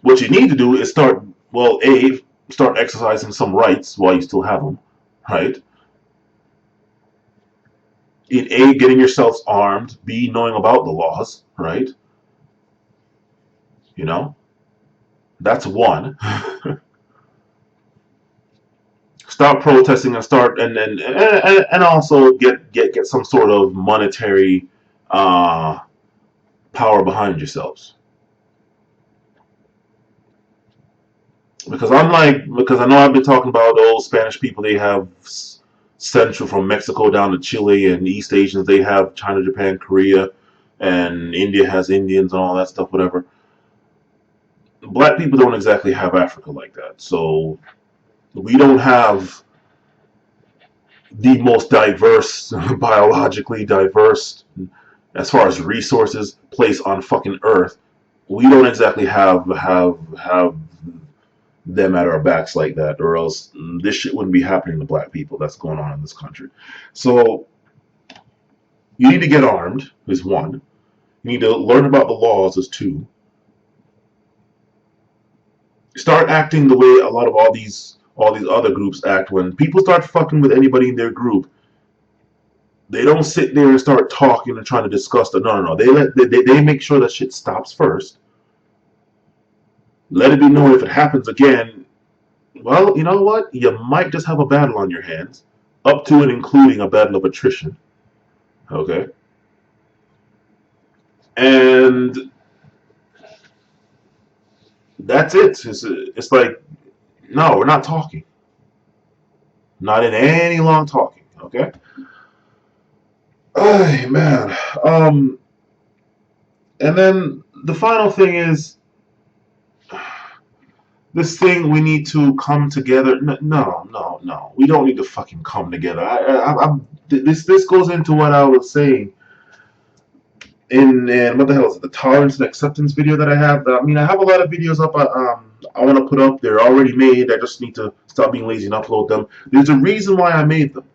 What you need to do is start, well, A, start exercising some rights while you still have them, right? In A, getting yourselves armed, B, knowing about the laws, right? You know, that's one. Start protesting and start and also get some sort of monetary uh, power behind yourselves. Because I know I've been talking about those Spanish people. They have central from Mexico down to Chile, and East Asians they have China, Japan, Korea, and India has Indians and all that stuff. Whatever. Black people don't exactly have Africa like that, so we don't have the most diverse, biologically diverse, as far as resources place on fucking Earth. We don't exactly have them at our backs like that, or else this shit wouldn't be happening to black people that's going on in this country. So you need to get armed is one. You need to learn about the laws is two. Start acting the way a lot of all these other groups act. When people start fucking with anybody in their group, they don't sit there and start talking and trying to discuss the no. They make sure that shit stops first. Let it be known if it happens again, well, you know what? You might just have a battle on your hands, up to and including a battle of attrition. Okay? And that's it. It's like, no, we're not talking. Not in any long talking. Okay? Oh, man. And then the final thing is this thing we need to come together. No. We don't need to fucking come together. This goes into what I was saying in what the hell is it? The tolerance and acceptance video that I have. I mean, I have a lot of videos up. I want to put up. They're already made. I just need to stop being lazy and upload them. There's a reason why I made them.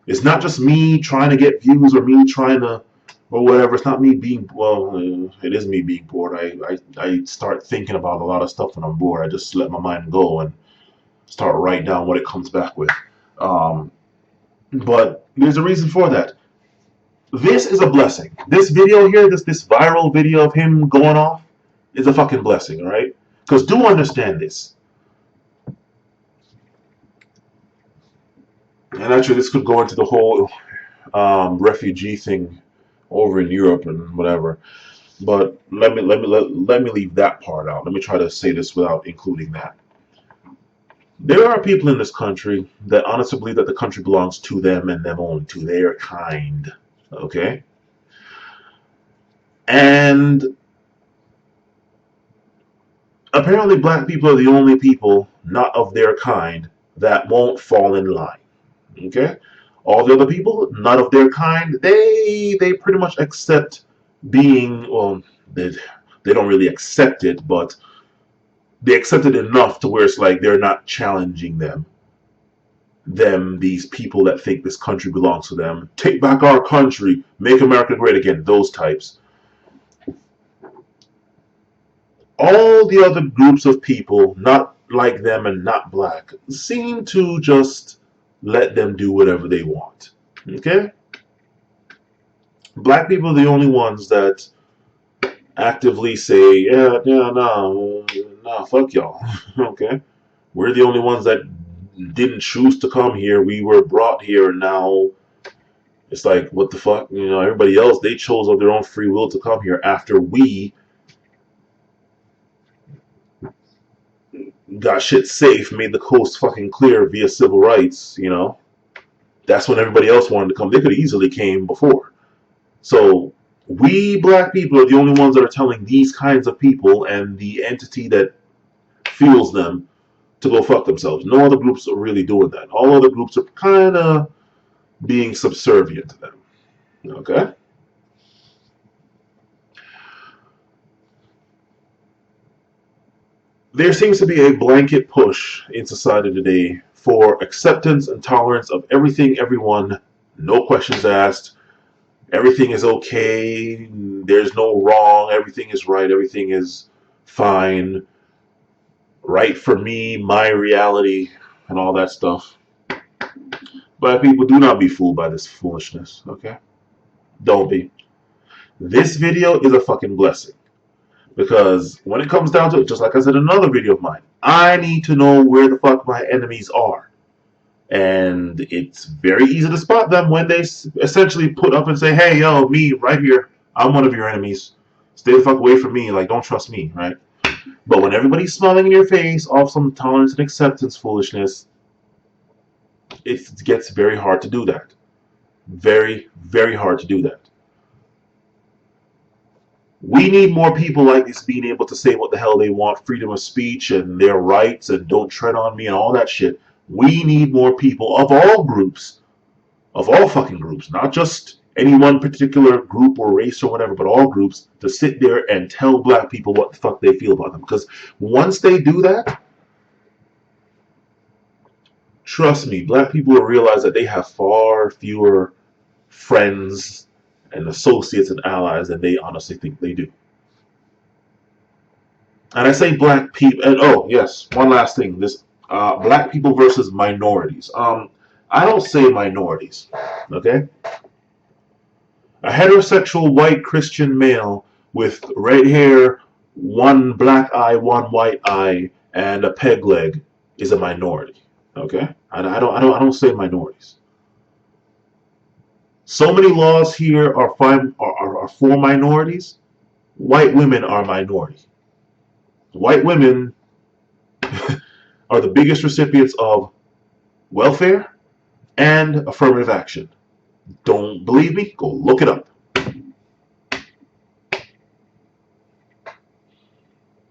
It's not just me trying to get views or me trying to or whatever. It's not me being well. It is me being bored. I start thinking about a lot of stuff when I'm bored. I just let my mind go and start writing down what it comes back with. Um, but there's a reason for that. This is a blessing. This video here, this viral video of him going off, is a fucking blessing, all right? Because do understand this. And actually, this could go into the whole refugee thing over in Europe and whatever. But let me leave that part out. Let me try to say this without including that. There are people in this country that honestly believe that the country belongs to them and them only, to their kind. Okay? And apparently black people are the only people not of their kind that won't fall in line. Okay? All the other people, not of their kind, they pretty much accept being well, they don't really accept it, but they accept it enough to where it's like they're not challenging these people that think this country belongs to them. Take back our country, make America great again, those types. All the other groups of people, not like them and not black, seem to just let them do whatever they want. Okay? Black people are the only ones that actively say, yeah, no, fuck y'all. Okay? We're the only ones that didn't choose to come here. We were brought here, and now it's like, what the fuck? You know, everybody else, they chose of their own free will to come here after we got shit safe, made the coast fucking clear via civil rights, you know. That's when everybody else wanted to come. They could have easily came before. So we black people are the only ones that are telling these kinds of people and the entity that fuels them to go fuck themselves. No other groups are really doing that. All other groups are kind of being subservient to them. Okay? There seems to be a blanket push in society today for acceptance and tolerance of everything, everyone, no questions asked. Everything is okay. There's no wrong. Everything is right. Everything is fine. Right for me, my reality, and all that stuff. But people, do not be fooled by this foolishness, okay? Don't be. This video is a fucking blessing. Because when it comes down to it, just like I said in another video of mine, I need to know where the fuck my enemies are. And it's very easy to spot them when they essentially put up and say, hey, yo, me, right here, I'm one of your enemies. Stay the fuck away from me. Like, don't trust me, right? But when everybody's smiling in your face off some tolerance and acceptance foolishness, it gets very hard to do that. Very, very hard to do that. We need more people like this being able to say what the hell they want, freedom of speech and their rights and don't tread on me and all that shit. We need more people of all groups, of all fucking groups, not just any one particular group or race or whatever, but all groups, to sit there and tell black people what the fuck they feel about them. Because once they do that, trust me, black people will realize that they have far fewer friends and associates and allies than they honestly think they do. And I say black people, and oh yes, one last thing: this black people versus minorities. I don't say minorities, okay? A heterosexual white Christian male with red hair, one black eye, one white eye, and a peg leg is a minority, okay? I don't say minorities. So many laws here are for minorities. White women are minority. White women are the biggest recipients of welfare and affirmative action. Don't believe me? Go look it up.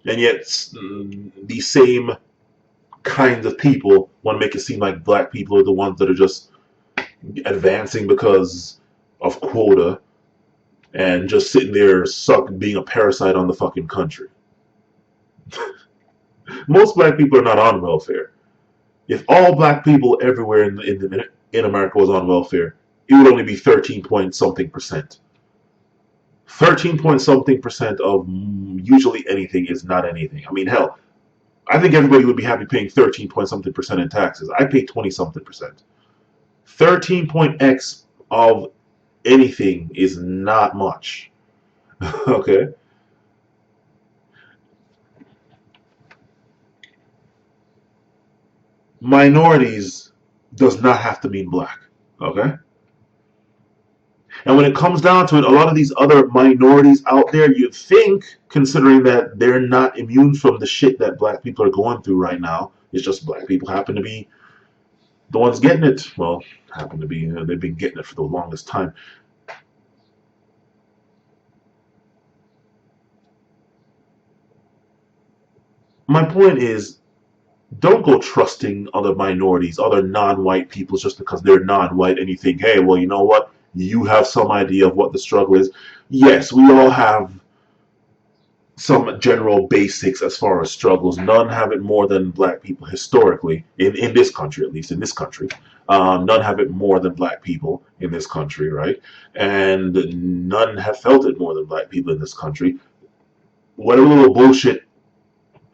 And yet, these same kinds of people want to make it seem like black people are the ones that are just advancing because of quota and just sitting there being a parasite on the fucking country. Most black people are not on welfare. If all black people everywhere in America was on welfare, it would only be 13 point something percent. 13 point something percent of usually anything is not anything. I mean, hell, I think everybody would be happy paying 13 point something percent in taxes. I pay 20 something percent. 13 point X of anything is not much. Okay? Minorities does not have to mean black. Okay? And when it comes down to it, a lot of these other minorities out there, you'd think, considering that they're not immune from the shit that black people are going through right now, it's just black people happen to be the ones getting it. Well, happen to be, they've been getting it for the longest time. My point is, don't go trusting other minorities, other non-white people just because they're non-white and you think, hey, well, you know what? You have some idea of what the struggle is. Yes, we all have some general basics as far as struggles. None have it more than black people historically, in this country, at least in this country. None have it more than black people in this country, right? And none have felt it more than black people in this country. Whatever little bullshit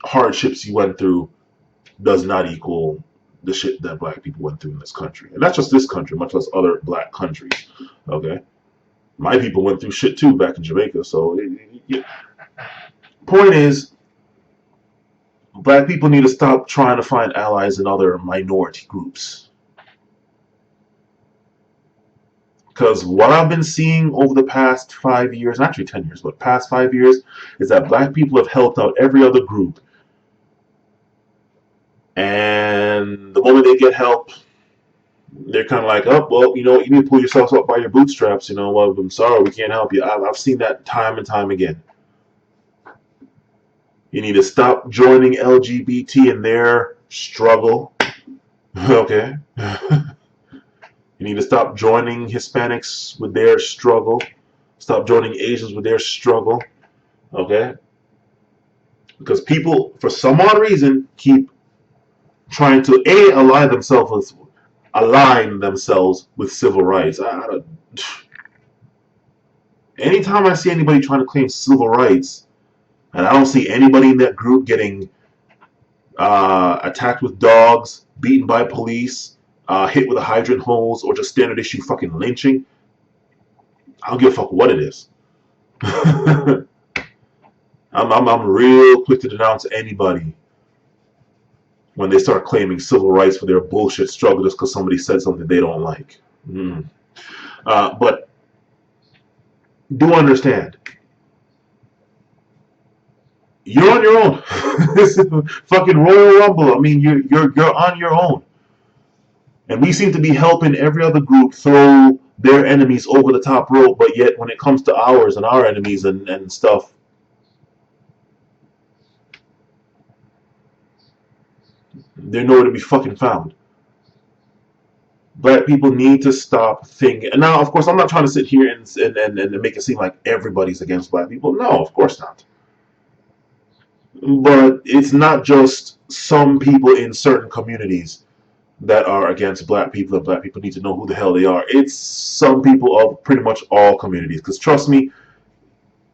hardships you went through does not equal the shit that black people went through in this country. And not just this country, much less other black countries, okay? My people went through shit too back in Jamaica, so... Point is, black people need to stop trying to find allies in other minority groups. Because what I've been seeing over the past 5 years, actually 10 years, but past 5 years, is that black people have helped out every other group. And the moment they get help, they're kind of like, oh, well, you know, you need to pull yourselves up by your bootstraps. You know, well, I'm sorry, we can't help you. I've seen that time and time again. You need to stop joining LGBT in their struggle. Okay? You need to stop joining Hispanics with their struggle. Stop joining Asians with their struggle. Okay? because people, for some odd reason, keep trying to align themselves with civil rights. Anytime I see anybody trying to claim civil rights, and I don't see anybody in that group getting attacked with dogs, beaten by police, hit with a hydrant hose, or just standard issue fucking lynching, I don't give a fuck what it is. I'm real quick to denounce anybody when they start claiming civil rights for their bullshit struggle just because somebody said something they don't like. But do understand, you're on your own. This is fucking Royal Rumble. I mean, you're on your own, and we seem to be helping every other group throw their enemies over the top rope. But yet, when it comes to ours and our enemies and stuff, they're nowhere to be fucking found. Black people need to stop thinking. And now, of course, I'm not trying to sit here and make it seem like everybody's against black people. No, of course not. But it's not just some people in certain communities that are against black people, and black people need to know who the hell they are. It's some people of pretty much all communities. Because trust me,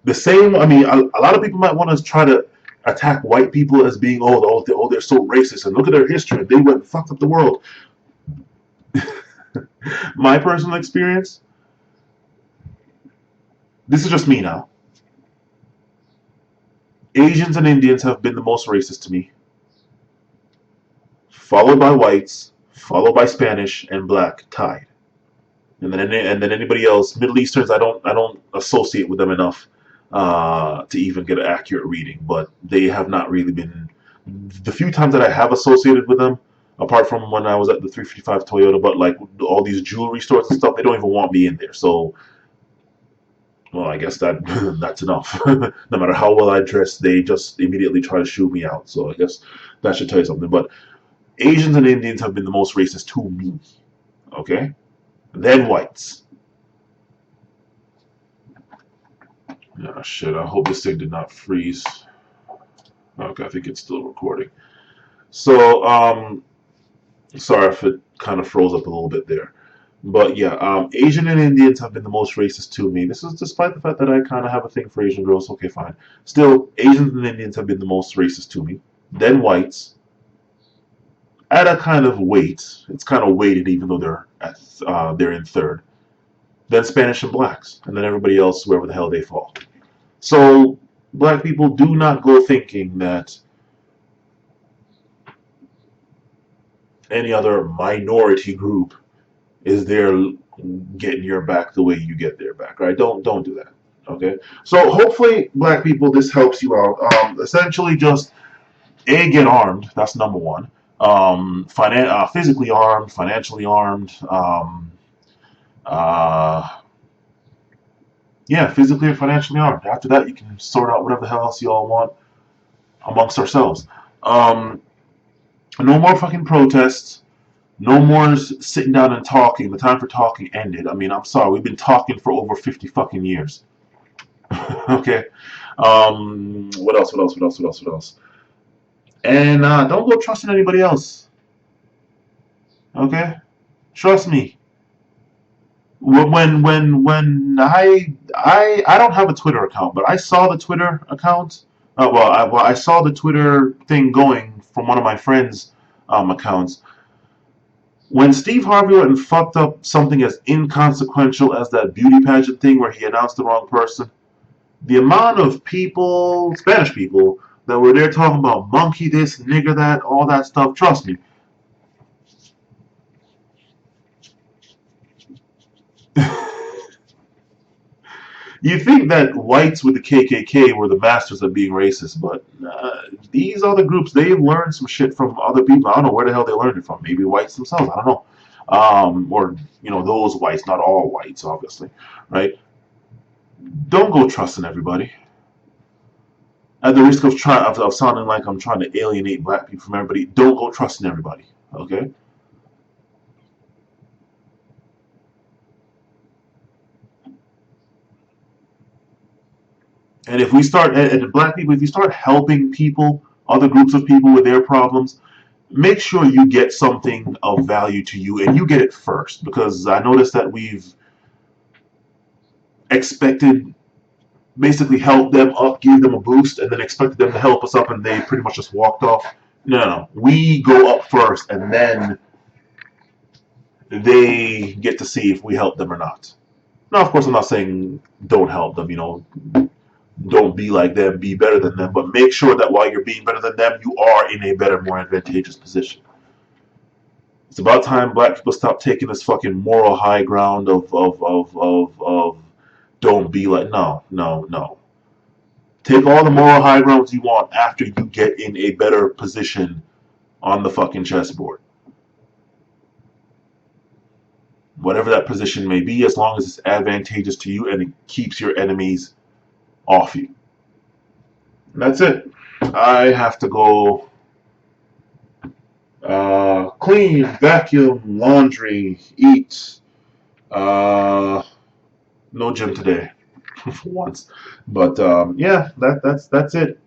the same. I mean, a lot of people might want to try to attack white people as being they're so racist, and look at their history. They went and fucked up the world. My personal experience. This is just me now. Asians and Indians have been the most racist to me, followed by whites, followed by Spanish and black tied, and then anybody else. Middle Easterns, I don't associate with them enough to even get an accurate reading. But they have not really been. The few times that I have associated with them, apart from when I was at the 355 Toyota, but like all these jewelry stores and stuff, they don't even want me in there. So, well, I guess that that's enough. No matter how well I dress, they just immediately try to shoot me out. So I guess that should tell you something. But Asians and Indians have been the most racist to me. Okay, then whites. Oh shit! I hope this thing did not freeze. Okay, I think it's still recording. So, sorry if it kind of froze up a little bit there. But yeah, Asian and Indians have been the most racist to me. This is despite the fact that I kind of have a thing for Asian girls. Okay, fine. Still, Asians and Indians have been the most racist to me. Then whites, at a kind of weight. It's kind of weighted, even though they're in third. Then Spanish and blacks, and then everybody else wherever the hell they fall. So black people, do not go thinking that any other minority group is there getting your back the way you get their back. Right? Don't do that. Okay. So hopefully, black people, this helps you out. Essentially, just get armed. That's number one. Physically armed, financially armed. Uh, yeah, physically and financially armed. After that, you can sort out whatever the hell else you all want amongst ourselves. Um, no more fucking protests. No more sitting down and talking. The time for talking ended. I mean, I'm sorry. We've been talking for over 50 fucking years. Okay. What else? What else? What else? What else? What else? And don't go trusting anybody else. Okay. Trust me. When I don't have a Twitter account, but I saw the Twitter account. I saw the Twitter thing going from one of my friends' accounts. When Steve Harvey went and fucked up something as inconsequential as that beauty pageant thing where he announced the wrong person, the amount of people, Spanish people, that were there talking about monkey this, nigger that, all that stuff, trust me. You think that whites with the KKK were the masters of being racist, but these other groups, they've learned some shit from other people. I don't know where the hell they learned it from. Maybe whites themselves. I don't know. Or, those whites, not all whites, obviously. Right? Don't go trusting everybody. At the risk of sounding like I'm trying to alienate black people from everybody, don't go trusting everybody. Okay? And if we start, and black people, if you start helping people, other groups of people with their problems, make sure you get something of value to you and you get it first. Because I noticed that we've expected, basically help them up, give them a boost, and then expected them to help us up, and they pretty much just walked off. No, no, no. We go up first, and then they get to see if we help them or not. Now, of course, I'm not saying don't help them, don't be like them, be better than them, but make sure that while you're being better than them, you are in a better, more advantageous position. It's about time black people stop taking this fucking moral high ground of don't be like, no, no, no. Take all the moral high grounds you want after you get in a better position on the fucking chessboard. Whatever that position may be, as long as it's advantageous to you and it keeps your enemies off you. And that's it. I have to go clean, vacuum, laundry, eat. No gym today, for once. But yeah, that's it.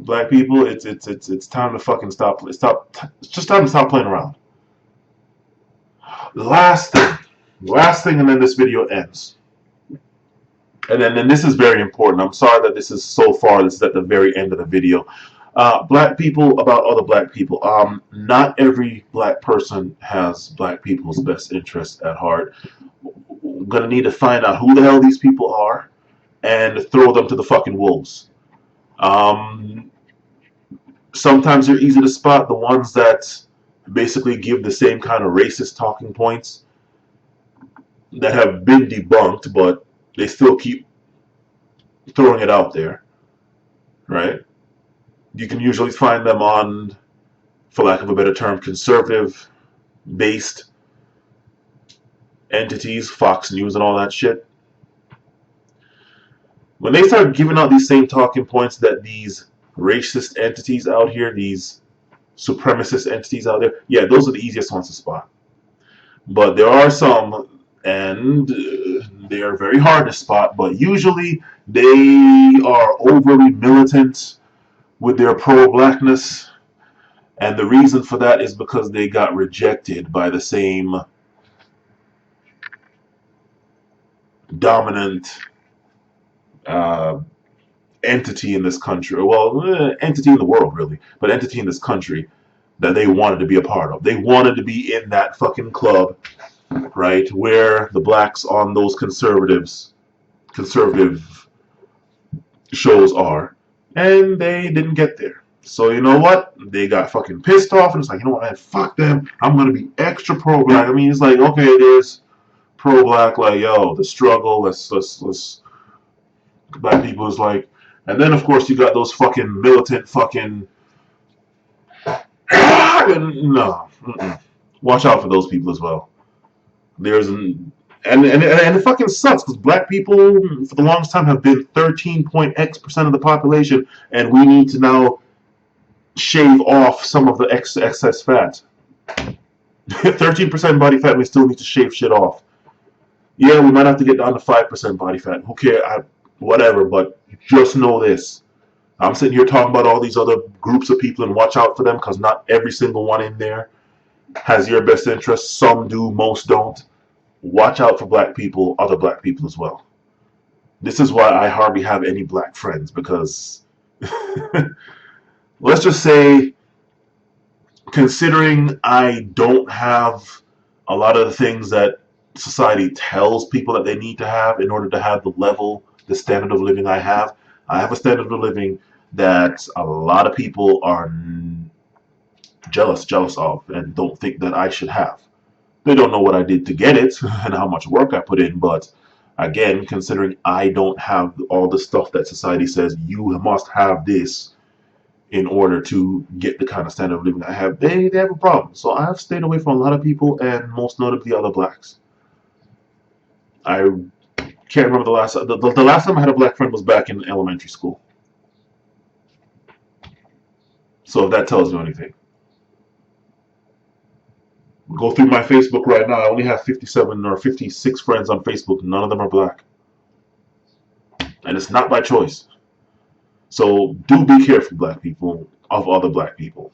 Black people, it's time to fucking stop. It's just time to stop playing around. Last thing, and then this video ends. And then this is very important. I'm sorry that this is so far. This is at the very end of the video. Black people, about other black people. Not every black person has black people's best interests at heart. We're gonna need to find out who the hell these people are and throw them to the fucking wolves. Um, Sometimes they're easy to spot. The ones that basically give the same kind of racist talking points that have been debunked, but they still keep throwing it out there, right? You can usually find them on, for lack of a better term, conservative based entities, Fox News and all that shit. When they start giving out these same talking points that these racist entities out here, these supremacist entities out there, yeah, those are the easiest ones to spot. But there are some, and they are very hard to spot, but usually they are overly militant with their pro-blackness, and the reason for that is because they got rejected by the same dominant uh, entity in this country, well, entity in the world really, but entity in this country that they wanted to be a part of. They wanted to be in that fucking club, right, where the blacks on those conservative shows are, and they didn't get there. So you know what? They got fucking pissed off, and it's like, you know what, man, fuck them. I'm gonna be extra pro-black. I mean, it's like, okay, it is pro-black, like, yo, the struggle. Let's. Black people is like, and then of course you got those fucking militant fucking. No, watch out for those people as well. There's an and it fucking sucks because black people for the longest time have been 13.x% of the population, and we need to now shave off some of the excess fat. 13% body fat, we still need to shave shit off. Yeah, we might have to get down to 5% body fat. Who cares? Whatever, but just know this. I'm sitting here talking about all these other groups of people and watch out for them because not every single one in there has your best interests. Some do, most don't. Watch out for black people, other black people as well. This is why I hardly have any black friends because let's just say, considering I don't have a lot of the things that society tells people that they need to have in order to have the level, the standard of living I have a standard of living that a lot of people are jealous of and don't think that I should have. They don't know what I did to get it and how much work I put in, but again, considering I don't have all the stuff that society says you must have this in order to get the kind of standard of living I have, they have a problem. So I have stayed away from a lot of people, and most notably other blacks. I can't remember the last time I had a black friend was back in elementary school. So if that tells you anything. Go through my Facebook right now. I only have 57 or 56 friends on Facebook. None of them are black. and it's not by choice. So do be careful, black people, of other black people.